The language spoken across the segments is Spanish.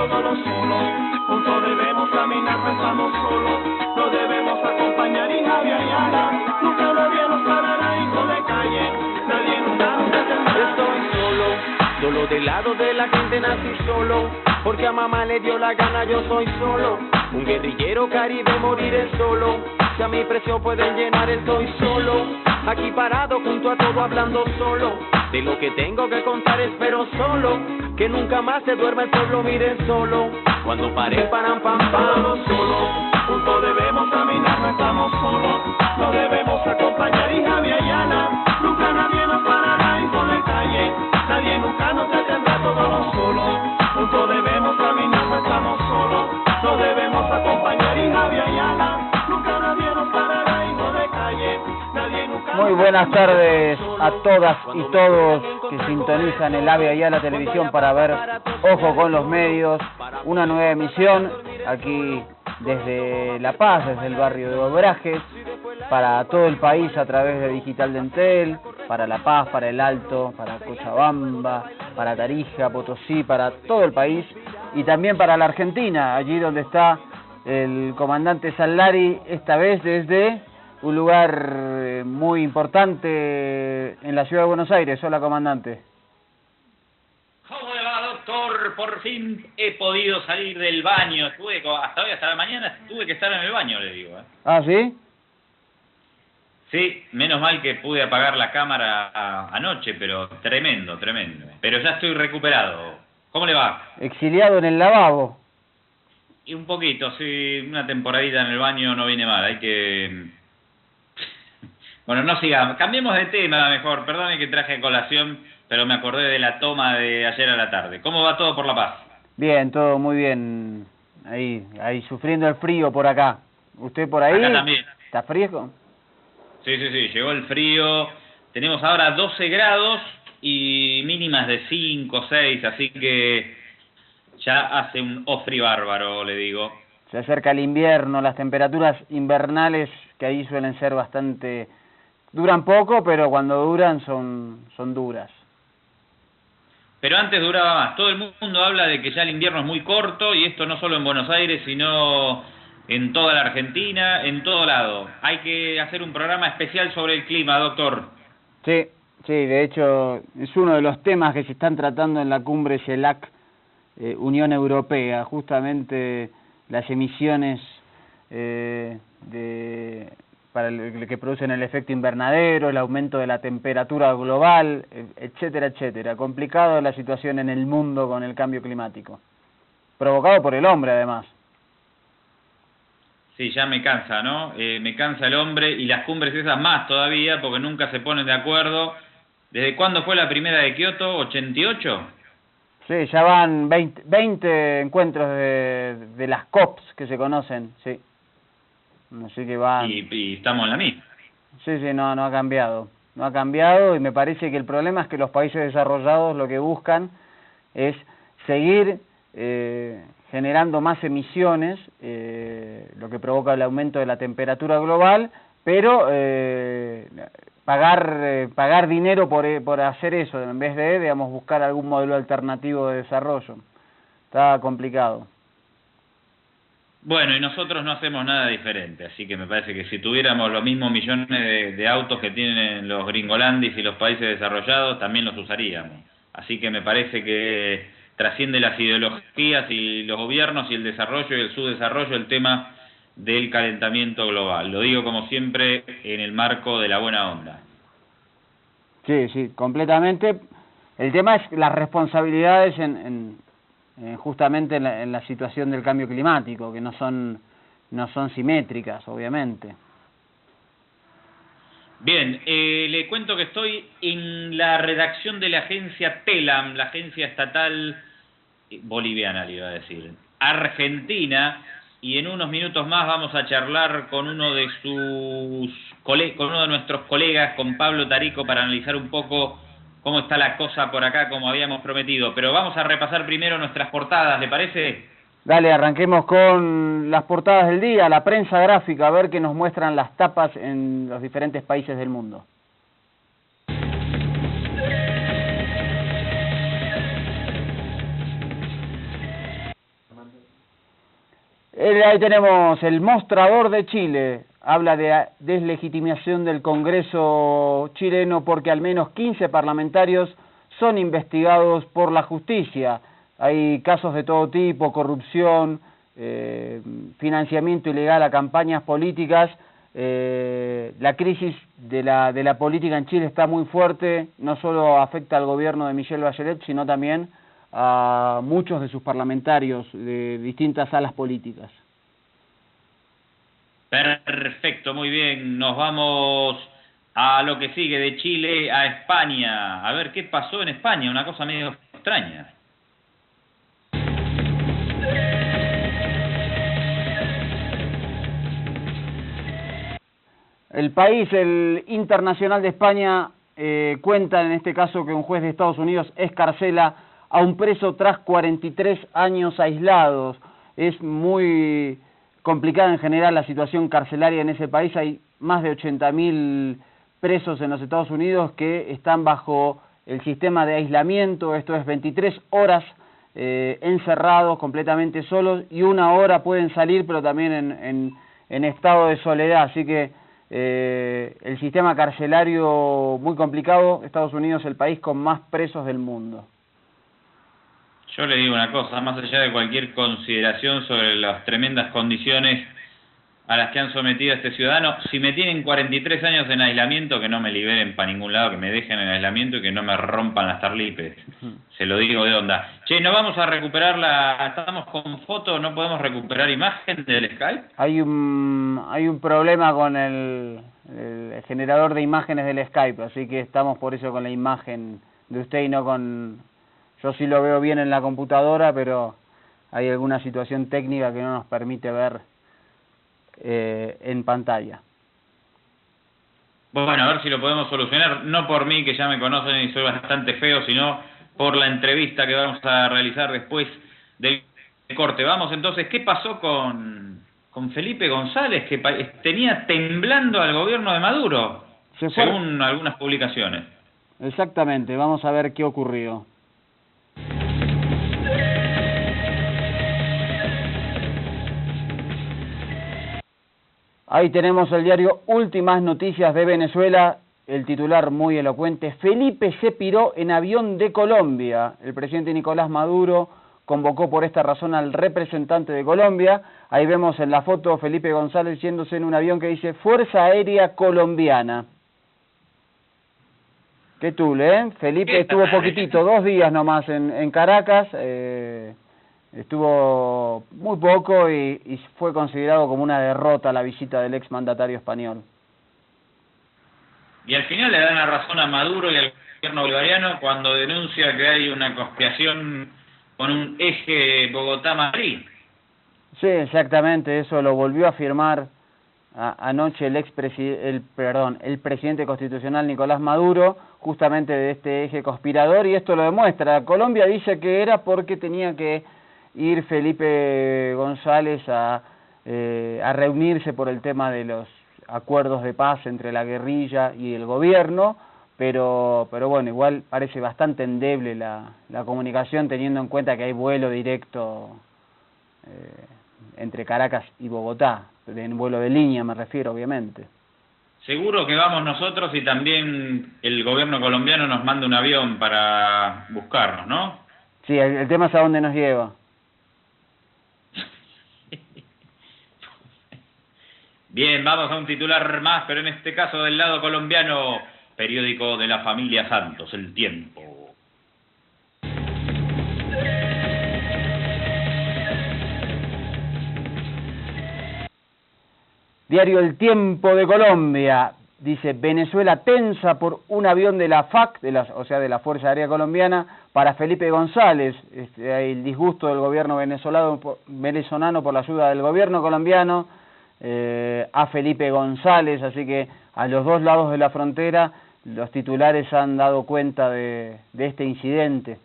todos solos. Juntos debemos caminar, no estamos solos. Nos debemos acompañar y Javi Ayala. Nunca nadie nos parará, hijo de calle. Nadie nunca nos detendrá. Estoy solo del lado de la gente nací solo. Porque a mamá le dio la gana, yo soy solo. Un guerrillero caribe, moriré solo. Si a mi precio pueden llenar, estoy solo. Aquí parado junto a todo hablando solo. De lo que tengo que contar espero solo. Que nunca más se duerma el pueblo, miren solo. Cuando pare, paran, pam, pam, solo. Juntos debemos caminar, no estamos solos. Nos debemos acompañar y Javi Ayala. Nunca nadie nos parará, hijo de calle. Nadie nunca nos detendrá, todos solos. Juntos debemos caminar, no estamos solos. Nos debemos acompañar y Javi Ayala. Nunca nadie nos parará, hijo de calle. Nadie nunca. Muy buenas tardes a todas y todos que sintonizan el AVE Ayala Televisión para ver Ojo con los Medios, una nueva emisión aquí desde La Paz, desde el barrio de Obrajes, para todo el país a través de Digital de Entel, para La Paz, para El Alto, para Cochabamba, para Tarija, Potosí, para todo el país y también para la Argentina, allí donde está el comandante Sallari, esta vez desde un lugar muy importante en la ciudad de Buenos Aires. Hola, comandante. ¿Cómo le va, doctor? Por fin he podido salir del baño. Estuve hasta hoy, hasta la mañana, tuve que estar en el baño, le digo. ¿Ah, sí? Sí, menos mal que pude apagar la cámara anoche, pero tremendo. Pero ya estoy recuperado. ¿Cómo le va? Exiliado en el lavabo. Y un poquito, sí, una temporadita en el baño no viene mal. Hay que... Bueno, no sigamos. Cambiemos de tema mejor. Perdone que traje colación, pero me acordé de la toma de ayer a la tarde. ¿Cómo va todo por La Paz? Bien, todo muy bien. Ahí sufriendo el frío por acá. ¿Usted por ahí? Acá también. ¿Está frío? Sí, llegó el frío. Tenemos ahora 12 grados y mínimas de 5, 6, así que ya hace un frío bárbaro, le digo. Se acerca el invierno, las temperaturas invernales que ahí suelen ser bastante... Duran poco, pero cuando duran son duras. Pero antes duraba más. Todo el mundo habla de que ya el invierno es muy corto, y esto no solo en Buenos Aires, sino en toda la Argentina, en todo lado. Hay que hacer un programa especial sobre el clima, doctor. Sí, de hecho es uno de los temas que se están tratando en la cumbre CELAC Unión Europea, justamente las emisiones para el que producen el efecto invernadero, el aumento de la temperatura global, etcétera. Complicado la situación en el mundo con el cambio climático, provocado por el hombre además. Sí, ya me cansa, ¿no? Me cansa el hombre y las cumbres esas más todavía, porque nunca se ponen de acuerdo. ¿Desde cuándo fue la primera de Kioto? ¿88? Sí, ya van 20 encuentros de las COPs que se conocen, sí. Así que van... Y estamos en la misma. Sí, no ha cambiado. No ha cambiado, y me parece que el problema es que los países desarrollados lo que buscan es seguir generando más emisiones, lo que provoca el aumento de la temperatura global, pero pagar dinero por hacer eso, en vez de, digamos, buscar algún modelo alternativo de desarrollo. Está complicado. Bueno, y nosotros no hacemos nada diferente, así que me parece que si tuviéramos los mismos millones de autos que tienen los gringolandis y los países desarrollados, también los usaríamos. Así que me parece que trasciende las ideologías y los gobiernos y el desarrollo y el subdesarrollo el tema del calentamiento global. Lo digo como siempre en el marco de la buena onda. Sí, completamente. El tema es las responsabilidades justamente en la situación del cambio climático, que no son simétricas, obviamente. Bien, le cuento que estoy en la redacción de la agencia TELAM, la agencia estatal boliviana, le iba a decir, argentina, y en unos minutos más vamos a charlar con uno de nuestros colegas, con Pablo Tarico, para analizar un poco cómo está la cosa por acá, como habíamos prometido. Pero vamos a repasar primero nuestras portadas, ¿le parece? Dale, arranquemos con las portadas del día, la prensa gráfica, a ver qué nos muestran las tapas en los diferentes países del mundo. Ahí tenemos el mostrador de Chile. Habla de deslegitimación del Congreso chileno porque al menos 15 parlamentarios son investigados por la justicia. Hay casos de todo tipo, corrupción, financiamiento ilegal a campañas políticas. La crisis de la política en Chile está muy fuerte, no solo afecta al gobierno de Michelle Bachelet, sino también a muchos de sus parlamentarios de distintas salas políticas. Perfecto, muy bien. Nos vamos a lo que sigue de Chile a España. A ver qué pasó en España, una cosa medio extraña. El país, el Internacional de España, cuenta en este caso que un juez de Estados Unidos excarcela a un preso tras 43 años aislados. Es muy complicada en general la situación carcelaria en ese país. Hay más de 80.000 presos en los Estados Unidos que están bajo el sistema de aislamiento, esto es 23 horas encerrados, completamente solos, y 1 hora pueden salir, pero también en estado de soledad, así que el sistema carcelario muy complicado. Estados Unidos es el país con más presos del mundo. Yo le digo una cosa, más allá de cualquier consideración sobre las tremendas condiciones a las que han sometido a este ciudadano, si me tienen 43 años en aislamiento, que no me liberen para ningún lado, que me dejen en aislamiento y que no me rompan las tarlipes. Se lo digo de onda. Che, ¿no vamos a recuperar estamos con foto, no podemos recuperar imagen del Skype? Hay un problema con el generador de imágenes del Skype, así que estamos por eso con la imagen de usted y no con... Yo sí lo veo bien en la computadora, pero hay alguna situación técnica que no nos permite ver en pantalla. Bueno, a ver si lo podemos solucionar, no por mí, que ya me conocen y soy bastante feo, sino por la entrevista que vamos a realizar después del corte. Vamos entonces, ¿qué pasó con Felipe González, que tenía temblando al gobierno de Maduro, según algunas publicaciones? Exactamente, vamos a ver qué ocurrió. Ahí tenemos el diario Últimas Noticias de Venezuela, el titular muy elocuente: Felipe se piró en avión de Colombia. El presidente Nicolás Maduro convocó por esta razón al representante de Colombia. Ahí vemos en la foto Felipe González yéndose en un avión que dice Fuerza Aérea Colombiana. Qué tule, ¿eh? Felipe estuvo poquitito, 2 días nomás en Caracas, estuvo muy poco y fue considerado como una derrota la visita del exmandatario español. Y al final le dan la razón a Maduro y al gobierno bolivariano cuando denuncia que hay una conspiración con un eje Bogotá-Madrid. Sí, exactamente, eso lo volvió a afirmar anoche el presidente constitucional Nicolás Maduro, justamente de este eje conspirador, y esto lo demuestra. Colombia dice que era porque tenía que ir Felipe González a reunirse por el tema de los acuerdos de paz entre la guerrilla y el gobierno, pero bueno, igual parece bastante endeble la comunicación, teniendo en cuenta que hay vuelo directo entre Caracas y Bogotá, en vuelo de línea me refiero, obviamente. Seguro que vamos nosotros y también el gobierno colombiano nos manda un avión para buscarnos, ¿no? Sí, el tema es a dónde nos lleva. Bien, vamos a un titular más, pero en este caso del lado colombiano, periódico de la familia Santos, El Tiempo. Diario El Tiempo de Colombia, dice: Venezuela tensa por un avión de la FAC, de la Fuerza Aérea Colombiana, para Felipe González. Hay el disgusto del gobierno venezolano por la ayuda del gobierno colombiano a Felipe González, así que a los dos lados de la frontera los titulares han dado cuenta de este incidente.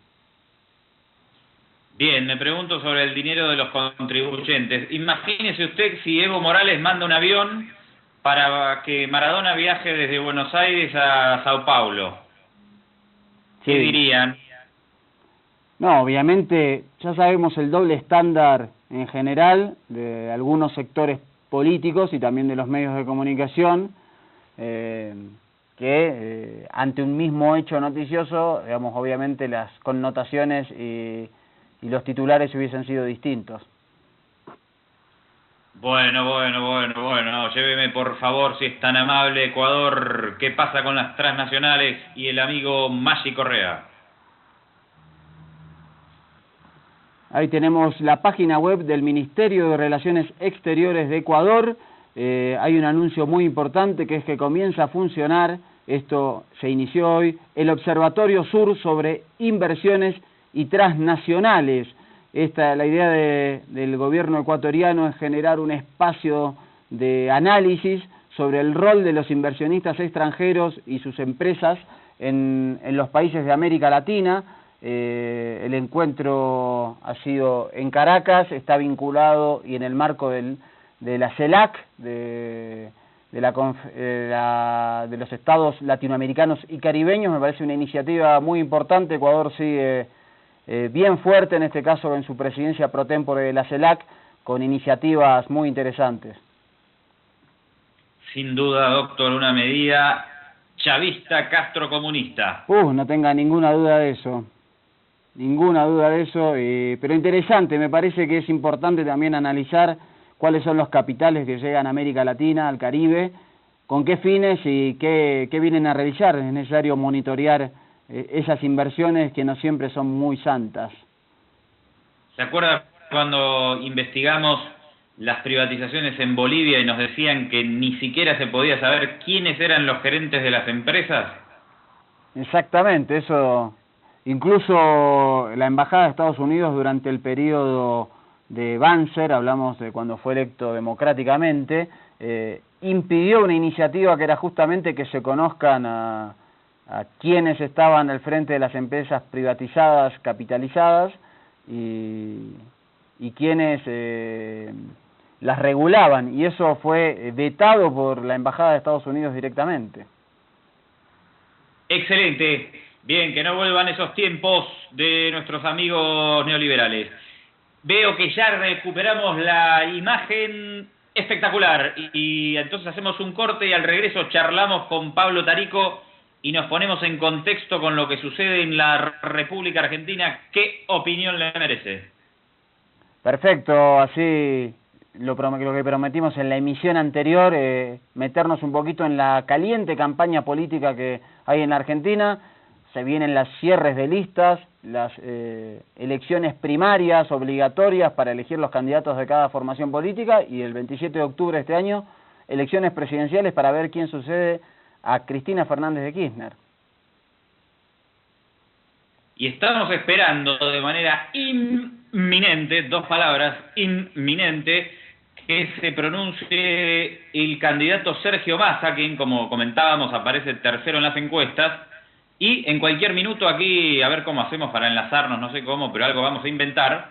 Bien, me pregunto sobre el dinero de los contribuyentes. Imagínese usted si Evo Morales manda un avión para que Maradona viaje desde Buenos Aires a Sao Paulo. ¿Qué dirían? No, obviamente ya sabemos el doble estándar en general de algunos sectores políticos y también de los medios de comunicación, que ante un mismo hecho noticioso, digamos, obviamente las connotaciones y los titulares hubiesen sido distintos. Bueno, no, lléveme por favor, si es tan amable, Ecuador, ¿qué pasa con las transnacionales y el amigo Maggi Correa? Ahí tenemos la página web del Ministerio de Relaciones Exteriores de Ecuador. Hay un anuncio muy importante que es que comienza a funcionar, esto se inició hoy, el Observatorio Sur sobre Inversiones y Transnacionales. La idea del gobierno ecuatoriano es generar un espacio de análisis sobre el rol de los inversionistas extranjeros y sus empresas en los países de América Latina. El encuentro ha sido en Caracas, está vinculado y en el marco de la CELAC, de los estados latinoamericanos y caribeños. Me parece una iniciativa muy importante. Ecuador sigue bien fuerte, en este caso en su presidencia pro tempore de la CELAC, con iniciativas muy interesantes. Sin duda, doctor, una medida chavista, castrocomunista. No tenga ninguna duda de eso. Pero interesante, me parece que es importante también analizar cuáles son los capitales que llegan a América Latina, al Caribe, con qué fines y qué vienen a realizar. Es necesario monitorear esas inversiones que no siempre son muy santas. ¿Se acuerda cuando investigamos las privatizaciones en Bolivia y nos decían que ni siquiera se podía saber quiénes eran los gerentes de las empresas? Exactamente, eso. Incluso la Embajada de Estados Unidos durante el periodo de Banzer, hablamos de cuando fue electo democráticamente, impidió una iniciativa que era justamente que se conozcan a quienes estaban al frente de las empresas privatizadas, capitalizadas, y quienes las regulaban, y eso fue vetado por la Embajada de Estados Unidos directamente. Excelente. Bien, que no vuelvan esos tiempos de nuestros amigos neoliberales. Veo que ya recuperamos la imagen espectacular y entonces hacemos un corte y al regreso charlamos con Pablo Tarico y nos ponemos en contexto con lo que sucede en la República Argentina. ¿Qué opinión le merece? Perfecto, así lo que prometimos en la emisión anterior, meternos un poquito en la caliente campaña política que hay en la Argentina. Se vienen las cierres de listas, las elecciones primarias obligatorias para elegir los candidatos de cada formación política y el 27 de octubre de este año, elecciones presidenciales para ver quién sucede a Cristina Fernández de Kirchner. Y estamos esperando de manera inminente, 2 palabras, inminente, que se pronuncie el candidato Sergio Massa, quien, como comentábamos, aparece tercero en las encuestas. Y en cualquier minuto aquí, a ver cómo hacemos para enlazarnos, no sé cómo, pero algo vamos a inventar.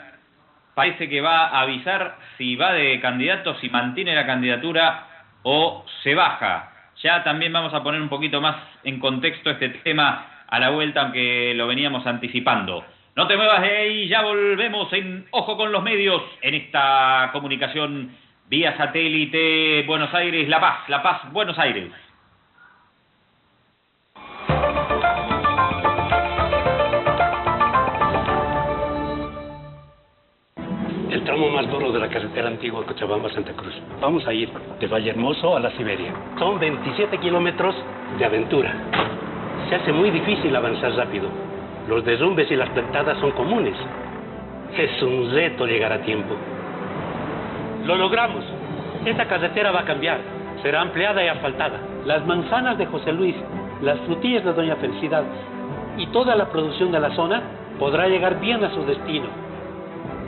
Parece que va a avisar si va de candidato, si mantiene la candidatura o se baja. Ya también vamos a poner un poquito más en contexto este tema a la vuelta, aunque lo veníamos anticipando. No te muevas de ahí, ya volvemos en Ojo con los Medios, en esta comunicación vía satélite Buenos Aires, La Paz, Buenos Aires. El tramo más duro de la carretera antigua Cochabamba-Santa Cruz. Vamos a ir de Vallehermoso a la Siberia. Son 27 kilómetros de aventura. Se hace muy difícil avanzar rápido. Los derrumbes y las plantadas son comunes. Es un reto llegar a tiempo. Lo logramos. Esta carretera va a cambiar. Será ampliada y asfaltada. Las manzanas de José Luis, las frutillas de Doña Felicidad y toda la producción de la zona podrá llegar bien a su destino.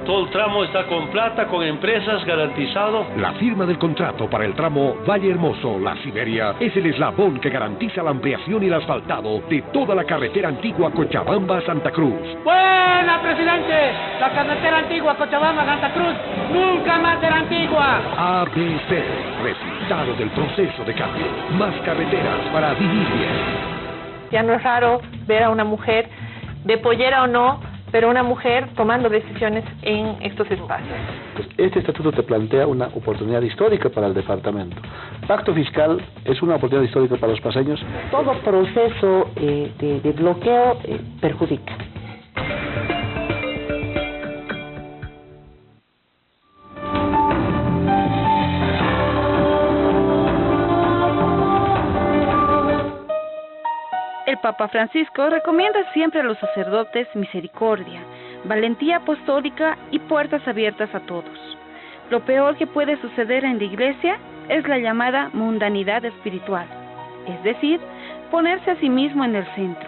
Todo el tramo está con plata, con empresas, garantizado. La firma del contrato para el tramo Vallehermoso-La Siberia es el eslabón que garantiza la ampliación y el asfaltado de toda la carretera antigua Cochabamba-Santa Cruz. ¡Buena, presidente! La carretera antigua Cochabamba-Santa Cruz nunca más será antigua. ABC, resultado del proceso de cambio. Más carreteras para vivir bien. Ya no es raro ver a una mujer, de pollera o no, pero una mujer tomando decisiones en estos espacios. Pues este estatuto te plantea una oportunidad histórica para el departamento. Pacto fiscal es una oportunidad histórica para los paseños. Todo proceso de bloqueo perjudica. El Papa Francisco recomienda siempre a los sacerdotes misericordia, valentía apostólica y puertas abiertas a todos. Lo peor que puede suceder en la Iglesia es la llamada mundanidad espiritual, es decir, ponerse a sí mismo en el centro.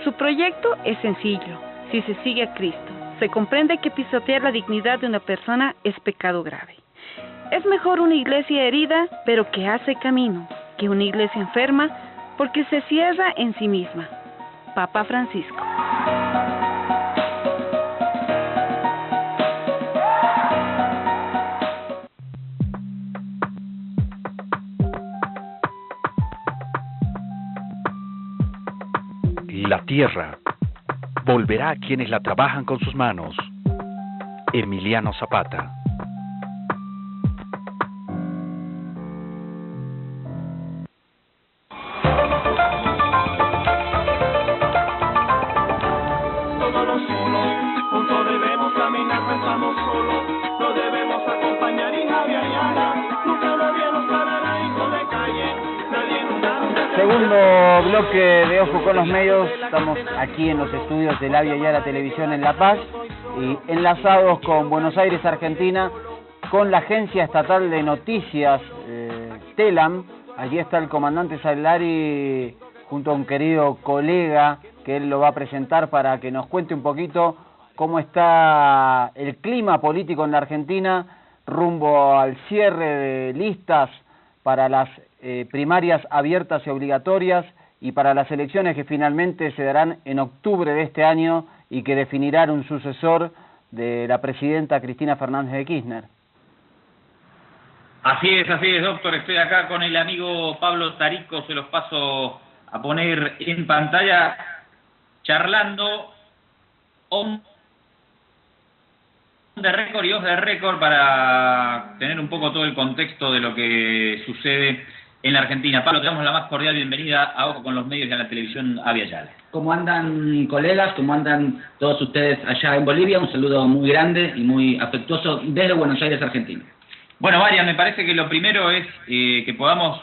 Su proyecto es sencillo: si se sigue a Cristo, se comprende que pisotear la dignidad de una persona es pecado grave. Es mejor una iglesia herida, pero que hace camino, que una iglesia enferma, porque se cierra en sí misma. Papa Francisco. La tierra volverá a quienes la trabajan con sus manos. Emiliano Zapata. Segundo bloque de Ojo con los Medios. Estamos aquí en los estudios de Avia Yala Televisión en La Paz y enlazados con Buenos Aires, Argentina, con la Agencia Estatal de Noticias, TELAM. Allí está el comandante Salari junto a un querido colega que él lo va a presentar para que nos cuente un poquito cómo está el clima político en la Argentina rumbo al cierre de listas para las primarias abiertas y obligatorias y para las elecciones que finalmente se darán en octubre de este año y que definirán un sucesor de la presidenta Cristina Fernández de Kirchner. Así es, doctor. Estoy acá con el amigo Pablo Tarico, se los paso a poner en pantalla, charlando on the record y off the record para tener un poco todo el contexto de lo que sucede en la Argentina. Pablo, te damos la más cordial bienvenida a Ojo con los Medios y a la televisión Avia Yala. ¿Cómo andan, colegas? ¿Cómo andan todos ustedes allá en Bolivia? Un saludo muy grande y muy afectuoso desde Buenos Aires, Argentina. Bueno, Marian, me parece que lo primero es que podamos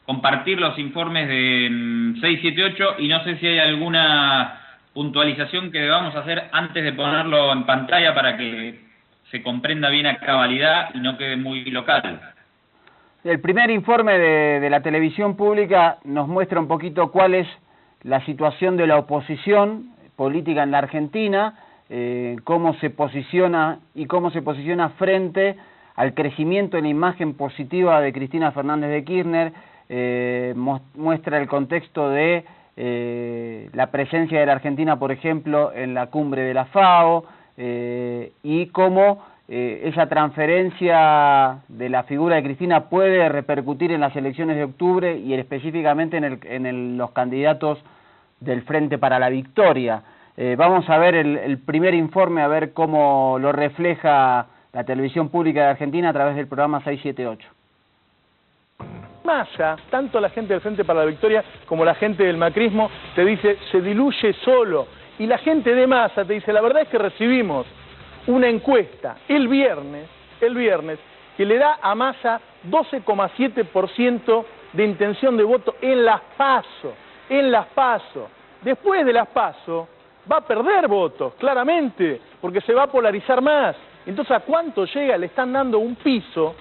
compartir los informes de 678 y no sé si hay alguna puntualización que debamos hacer antes de ponerlo en pantalla para que se comprenda bien a cabalidad y no quede muy local. El primer informe de la televisión pública nos muestra un poquito cuál es la situación de la oposición política en la Argentina, cómo se posiciona frente al crecimiento en la imagen positiva de Cristina Fernández de Kirchner, muestra el contexto de la presencia de la Argentina, por ejemplo, en la cumbre de la FAO, y cómo esa transferencia de la figura de Cristina puede repercutir en las elecciones de octubre y específicamente en los candidatos del Frente para la Victoria. Vamos a ver el primer informe, a ver cómo lo refleja la televisión pública de Argentina a través del programa 678. Massa, tanto la gente del Frente para la Victoria como la gente del macrismo te dice, se diluye solo. Y la gente de Massa te dice, la verdad es que recibimos una encuesta el viernes, que le da a Massa 12,7% de intención de voto en las PASO. Después de las PASO va a perder votos, claramente, porque se va a polarizar más. Entonces, ¿a cuánto llega? Le están dando un piso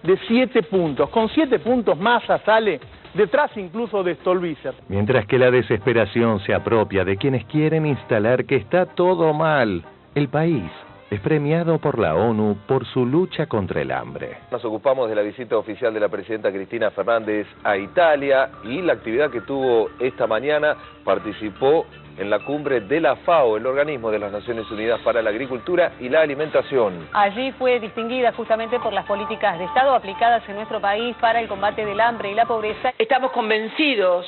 de 7 puntos. Con 7 puntos Massa sale detrás incluso de Stolbizer. Mientras que la desesperación se apropia de quienes quieren instalar que está todo mal, el país es premiado por la ONU por su lucha contra el hambre. Nos ocupamos de la visita oficial de la presidenta Cristina Fernández a Italia y la actividad que tuvo esta mañana. Participó en la cumbre de la FAO, el organismo de las Naciones Unidas para la Agricultura y la Alimentación. Allí fue distinguida justamente por las políticas de Estado aplicadas en nuestro país para el combate del hambre y la pobreza. Estamos convencidos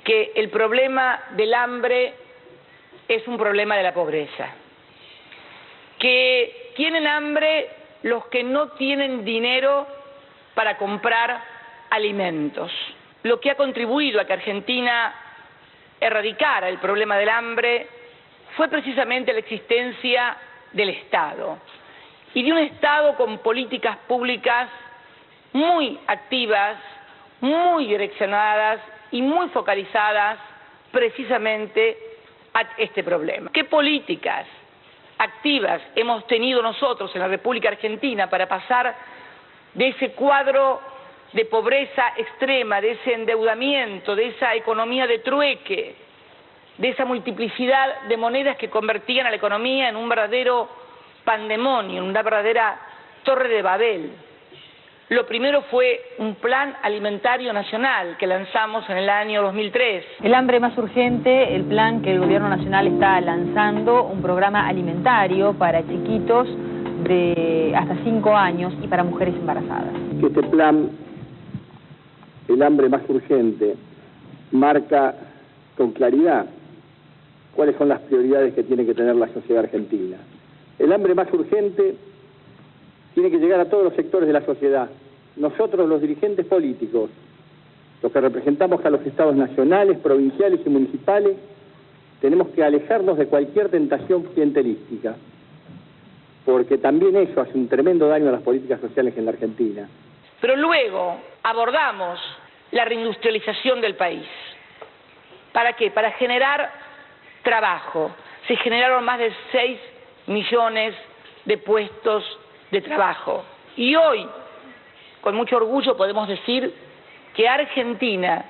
que el problema del hambre es un problema de la pobreza. Que tienen hambre los que no tienen dinero para comprar alimentos. Lo que ha contribuido a que Argentina erradicara el problema del hambre fue precisamente la existencia del Estado, y de un Estado con políticas públicas muy activas, muy direccionadas y muy focalizadas precisamente a este problema. ¿Qué políticas activas hemos tenido nosotros en la República Argentina para pasar de ese cuadro de pobreza extrema, de ese endeudamiento, de esa economía de trueque, de esa multiplicidad de monedas que convertían a la economía en un verdadero pandemonio, en una verdadera torre de Babel? Lo primero fue un plan alimentario nacional que lanzamos en el año 2003. El hambre más urgente, el plan que el Gobierno Nacional está lanzando, un programa alimentario para chiquitos de hasta 5 años y para mujeres embarazadas. Que este plan, el hambre más urgente, marca con claridad cuáles son las prioridades que tiene que tener la sociedad argentina. El hambre más urgente tiene que llegar a todos los sectores de la sociedad. Nosotros, los dirigentes políticos, los que representamos a los estados nacionales, provinciales y municipales, tenemos que alejarnos de cualquier tentación clientelística, porque también eso hace un tremendo daño a las políticas sociales en la Argentina. Pero luego abordamos la reindustrialización del país. ¿Para qué? Para generar trabajo. Se generaron más de 6 millones de puestos de trabajo. Y hoy, con mucho orgullo, podemos decir que Argentina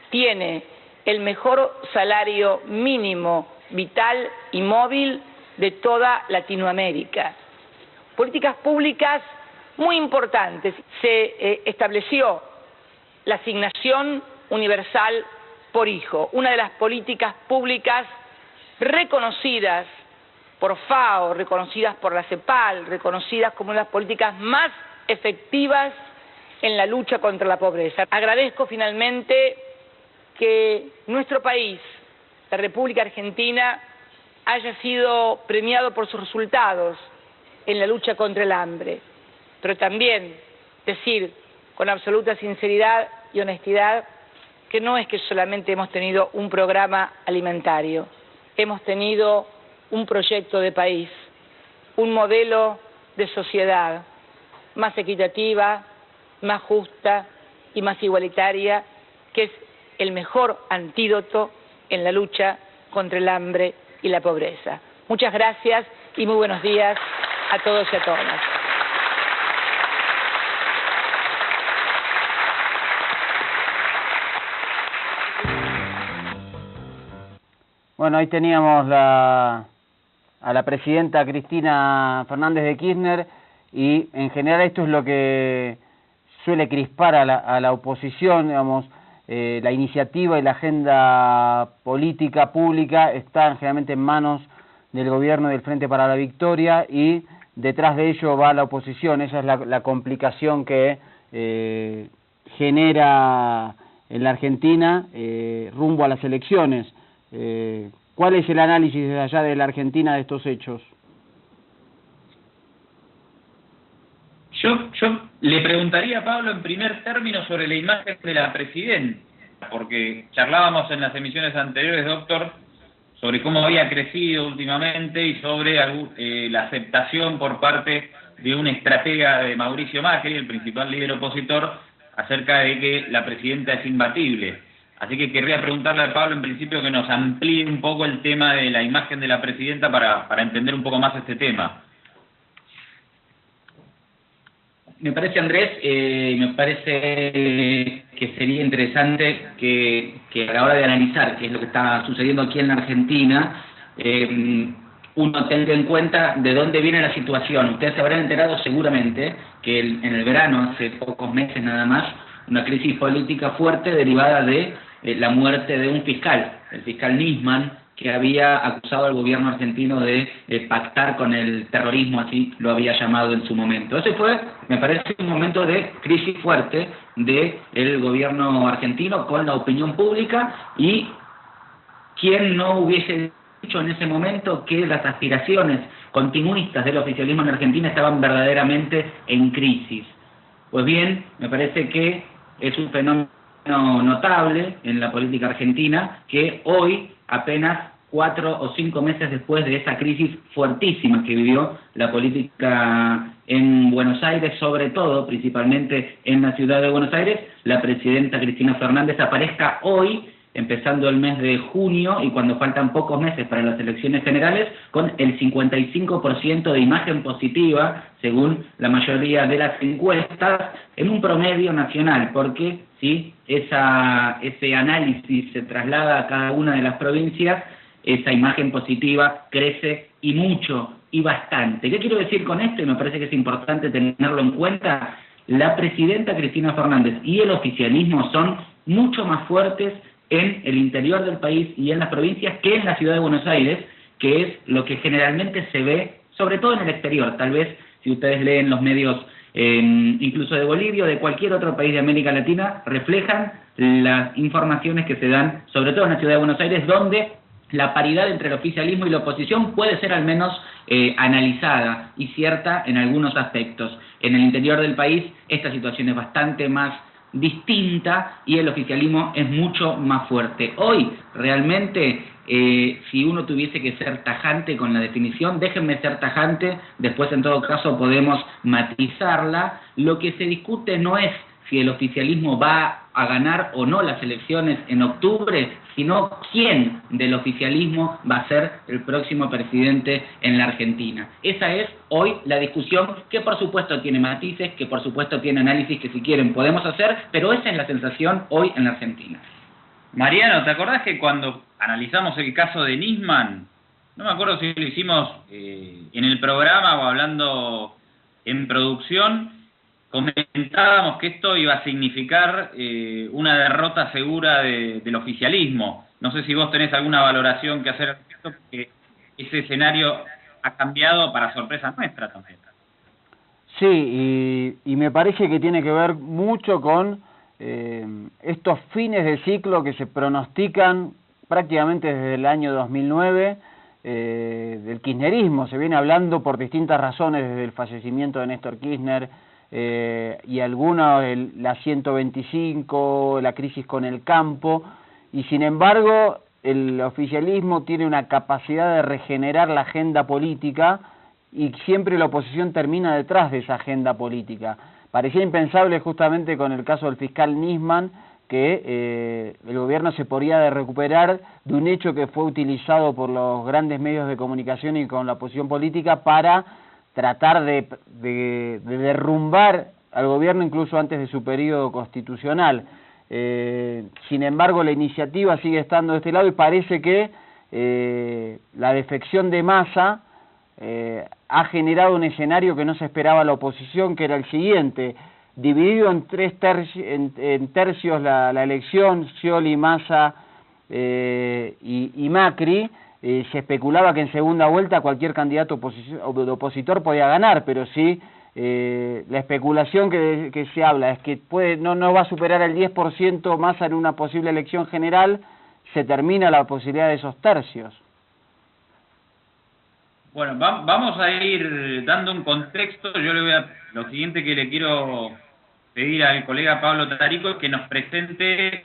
tiene el mejor salario mínimo vital y móvil de toda Latinoamérica. Políticas públicas muy importantes. Se estableció la asignación universal por hijo, una de las políticas públicas reconocidas por FAO, reconocidas por la CEPAL, reconocidas como una de las políticas más efectivas en la lucha contra la pobreza. Agradezco finalmente que nuestro país, la República Argentina, haya sido premiado por sus resultados en la lucha contra el hambre, pero también decir con absoluta sinceridad y honestidad que no es que solamente hemos tenido un programa alimentario, hemos tenido un proyecto de país, un modelo de sociedad más equitativa, más justa y más igualitaria, que es el mejor antídoto en la lucha contra el hambre y la pobreza. Muchas gracias y muy buenos días a todos y a todas. Bueno, ahí teníamos a la presidenta Cristina Fernández de Kirchner, y en general esto es lo que suele crispar a la oposición, digamos, la iniciativa y la agenda política pública están generalmente en manos del gobierno del Frente para la Victoria, y detrás de ello va la oposición. Esa es la complicación que genera en la Argentina rumbo a las elecciones. ¿Cuál es el análisis desde allá de la Argentina de estos hechos? Yo le preguntaría a Pablo en primer término sobre la imagen de la presidenta, porque charlábamos en las emisiones anteriores, doctor, sobre cómo había crecido últimamente y sobre la aceptación por parte de un estratega de Mauricio Macri, el principal líder opositor, acerca de que la presidenta es imbatible. Así que querría preguntarle a Pablo en principio que nos amplíe un poco el tema de la imagen de la presidenta para entender un poco más este tema. Me parece, Andrés, me parece que sería interesante que a la hora de analizar qué es lo que está sucediendo aquí en la Argentina, uno tenga en cuenta de dónde viene la situación. Ustedes se habrán enterado seguramente que en el verano, hace pocos meses nada más, una crisis política fuerte derivada de la muerte de un fiscal, el fiscal Nisman, que había acusado al gobierno argentino de pactar con el terrorismo, así lo había llamado en su momento. Ese fue, me parece, un momento de crisis fuerte del gobierno argentino con la opinión pública, y quien no hubiese dicho en ese momento que las aspiraciones continuistas del oficialismo en Argentina estaban verdaderamente en crisis. Pues bien, me parece que es un fenómeno notable en la política argentina que hoy, apenas 4 o 5 meses después de esa crisis fuertísima que vivió la política en Buenos Aires, sobre todo, principalmente en la ciudad de Buenos Aires, la presidenta Cristina Fernández aparezca hoy, empezando el mes de junio y cuando faltan pocos meses para las elecciones generales, con el 55% de imagen positiva, según la mayoría de las encuestas, en un promedio nacional, porque si ese análisis se traslada a cada una de las provincias, esa imagen positiva crece y mucho y bastante. ¿Qué quiero decir con esto? Y me parece que es importante tenerlo en cuenta. La presidenta Cristina Fernández y el oficialismo son mucho más fuertes en el interior del país y en las provincias que en la ciudad de Buenos Aires, que es lo que generalmente se ve, sobre todo en el exterior. Tal vez si ustedes leen los medios incluso de Bolivia o de cualquier otro país de América Latina, reflejan las informaciones que se dan, sobre todo en la ciudad de Buenos Aires, donde la paridad entre el oficialismo y la oposición puede ser al menos analizada y cierta en algunos aspectos. En el interior del país esta situación es bastante más distinta y el oficialismo es mucho más fuerte. Hoy, realmente, si uno tuviese que ser tajante con la definición, déjenme ser tajante, después en todo caso podemos matizarla. Lo que se discute no es si el oficialismo va a ganar o no las elecciones en octubre, sino quién del oficialismo va a ser el próximo presidente en la Argentina. Esa es hoy la discusión que por supuesto tiene matices, que por supuesto tiene análisis que si quieren podemos hacer, pero esa es la sensación hoy en la Argentina. Mariano, ¿te acordás que cuando analizamos el caso de Nisman, no me acuerdo si lo hicimos en el programa o hablando en producción, comentábamos que esto iba a significar una derrota segura del oficialismo? No sé si vos tenés alguna valoración que hacer al respecto, porque ese escenario ha cambiado para sorpresa nuestra también. Sí, y me parece que tiene que ver mucho con estos fines de ciclo que se pronostican prácticamente desde el año 2009, del kirchnerismo. Se viene hablando por distintas razones, desde el fallecimiento de Néstor Kirchner, y algunos, la 125, la crisis con el campo, y sin embargo el oficialismo tiene una capacidad de regenerar la agenda política y siempre la oposición termina detrás de esa agenda política. Parecía impensable justamente con el caso del fiscal Nisman que el gobierno se podía de recuperar de un hecho que fue utilizado por los grandes medios de comunicación y con la oposición política para tratar de derrumbar al gobierno incluso antes de su periodo constitucional. Sin embargo, la iniciativa sigue estando de este lado y parece que la defección de Massa ha generado un escenario que no se esperaba la oposición, que era el siguiente: dividido en tercios la elección, Scioli, Massa y Macri. Se especulaba que en segunda vuelta cualquier candidato opositor podía ganar, pero sí la especulación que se habla es que no va a superar el 10% más en una posible elección general, se termina la posibilidad de esos tercios. Bueno, vamos a ir dando un contexto. Yo lo siguiente que le quiero pedir al colega Pablo Tarico es que nos presente,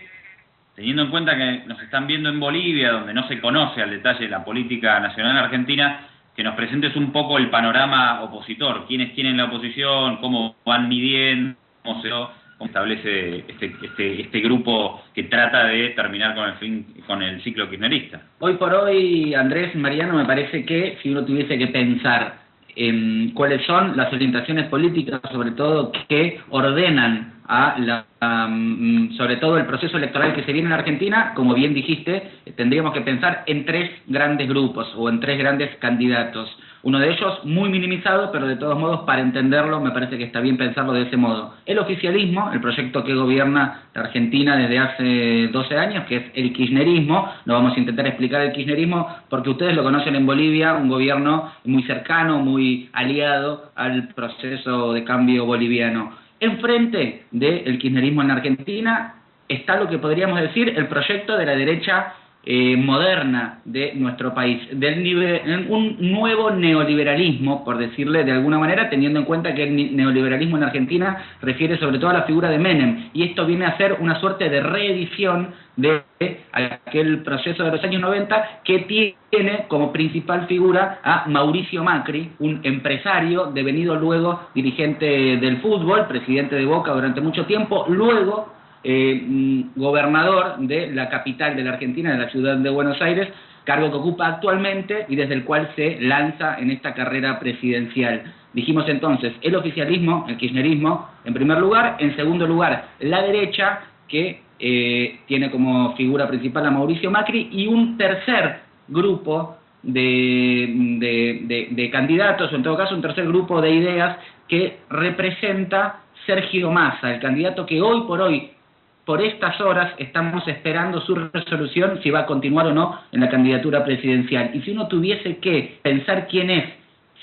teniendo en cuenta que nos están viendo en Bolivia, donde no se conoce al detalle la política nacional argentina, que nos presentes un poco el panorama opositor. ¿Quiénes tienen la oposición? ¿Cómo van midiendo? ¿Cómo establece este grupo que trata de terminar con el ciclo kirchnerista? Hoy por hoy, Andrés, Mariano, me parece que si uno tuviese que pensar en cuáles son las orientaciones políticas, sobre todo, que ordenan sobre todo el proceso electoral que se viene en Argentina, como bien dijiste, tendríamos que pensar en 3 grandes grupos o en 3 grandes candidatos. Uno de ellos muy minimizado, pero de todos modos, para entenderlo, me parece que está bien pensarlo de ese modo. El oficialismo, el proyecto que gobierna la Argentina desde hace 12 años, que es el kirchnerismo. No vamos a intentar explicar el kirchnerismo porque ustedes lo conocen en Bolivia, un gobierno muy cercano, muy aliado al proceso de cambio boliviano. Enfrente del kirchnerismo en Argentina está lo que podríamos decir el proyecto de la derecha moderna de nuestro país, un nuevo neoliberalismo, por decirle de alguna manera, teniendo en cuenta que el neoliberalismo en Argentina refiere sobre todo a la figura de Menem, y esto viene a ser una suerte de reedición de aquel proceso de los años 90 que tiene como principal figura a Mauricio Macri, un empresario devenido luego dirigente del fútbol, presidente de Boca durante mucho tiempo, luego gobernador de la capital de la Argentina, de la ciudad de Buenos Aires, cargo que ocupa actualmente y desde el cual se lanza en esta carrera presidencial. Dijimos entonces, el oficialismo, el kirchnerismo, en primer lugar; en segundo lugar, la derecha, que tiene como figura principal a Mauricio Macri, y un tercer grupo de candidatos, o en todo caso un tercer grupo de ideas que representa Sergio Massa, el candidato que hoy por hoy, por estas horas, estamos esperando su resolución si va a continuar o no en la candidatura presidencial. Y si uno tuviese que pensar quién es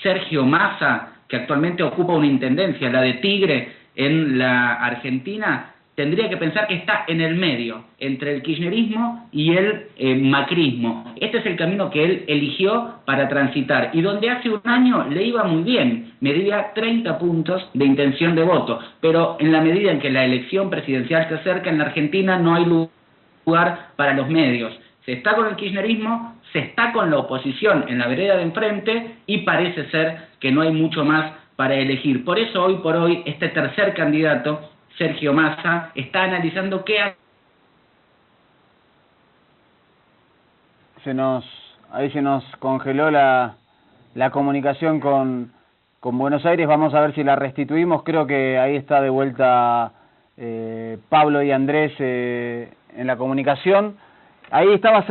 Sergio Massa, que actualmente ocupa una intendencia, la de Tigre, en la Argentina, tendría que pensar que está en el medio, entre el kirchnerismo y el macrismo. Este es el camino que él eligió para transitar, y donde hace un año le iba muy bien, medía 30 puntos de intención de voto, pero en la medida en que la elección presidencial se acerca en la Argentina no hay lugar para los medios. Se está con el kirchnerismo, se está con la oposición en la vereda de enfrente, y parece ser que no hay mucho más para elegir. Por eso hoy por hoy este tercer candidato, Sergio Massa, está analizando qué hacer. Ahí se nos congeló la comunicación con Buenos Aires. Vamos a ver si la restituimos. Creo que ahí está de vuelta Pablo y Andrés en la comunicación. Ahí estaba